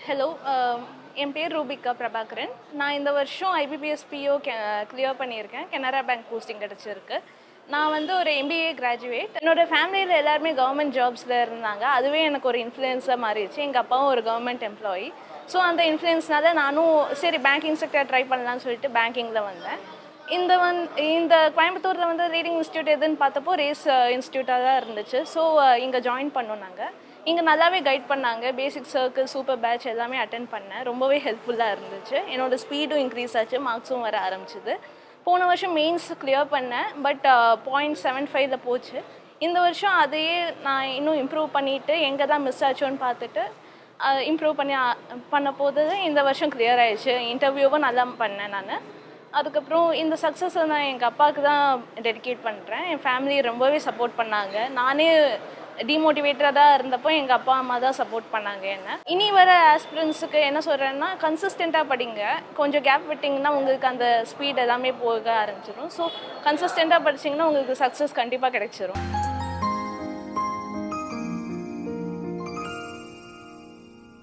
Hello, என் பேர் ரூபிகா பிரபாகரன். நான் இந்த வருஷம் IBPS PO கிளியர் பண்ணியிருக்கேன். கனரா பேங்க் போஸ்டிங் கிடச்சிருக்கு. நான் வந்து ஒரு MBA கிராஜுவேட். என்னோட ஃபேமிலியில் எல்லாருமே கவர்மெண்ட் ஜாப்ஸில் இருந்தாங்க. அதுவே எனக்கு ஒரு இன்ஃப்ளூயன்ஸாக மாறிடுச்சு. எங்கள் அப்பாவும் ஒரு கவர்மெண்ட் எம்ப்ளாயி. ஸோ அந்த இன்ஃப்ளூயன்ஸ்னால நானும் சரி பேங்கிங் செக்டர் ட்ரை பண்ணலான்னு சொல்லிட்டு பேங்கிங்கில் வந்தேன். இந்த கோயம்புத்தூரில் வந்து லீடிங் இன்ஸ்டியூட் எதுன்னு பார்த்தப்போ ரேஸ் இன்ஸ்டியூட்டாக தான் இருந்துச்சு. ஸோ இங்கே ஜாயின் பண்ணோம் நாங்கள். இங்கே நல்லாவே கைட் பண்ணாங்க. பேசிக் சர்க்கிள், சூப்பர் பேட்ச் எல்லாமே அட்டென்ட் பண்ணேன். ரொம்பவே ஹெல்ப்ஃபுல்லாக இருந்துச்சு. என்னோடய ஸ்பீடும் இன்க்ரீஸ் ஆச்சு, மார்க்ஸும் வர ஆரம்பிச்சிது. போன வருஷம் மெயின்ஸ் கிளியர் பண்ணேன், பட் 0.75 போச்சு. இந்த வருஷம் அதையே நான் இன்னும் இம்ப்ரூவ் பண்ணிவிட்டு எங்கே தான் மிஸ் ஆச்சோன்னு பார்த்துட்டு இம்ப்ரூவ் பண்ண போது இந்த வருஷம் கிளியர் ஆயிடுச்சு. இன்டர்வியூவும் நல்லா பண்ணேன் நான். அதுக்கப்புறம் இந்த சக்ஸஸை நான் எங்கள் அப்பாவுக்கு தான் டெடிகேட் பண்ணுறேன். என் ஃபேமிலி ரொம்பவே சப்போர்ட் பண்ணாங்க. நானே டிமோட்டிவேட்டடாக இருந்தப்போ எங்கள் அப்பா அம்மா தான் சப்போர்ட் பண்ணாங்க என்ன. இனி வர ஆஸ்பிரன்ஸுக்கு என்ன சொல்கிறேன்னா, கன்சிஸ்டண்ட்டாக படிங்க. கொஞ்சம் கேப் விட்டிங்கன்னா உங்களுக்கு அந்த ஸ்பீட் எல்லாமே போக ஆரம்பிச்சிடும். ஸோ கன்சிஸ்டண்ட்டாக படிச்சிங்கன்னா உங்களுக்கு சக்ஸஸ் கண்டிப்பாக கிடைச்சிரும்.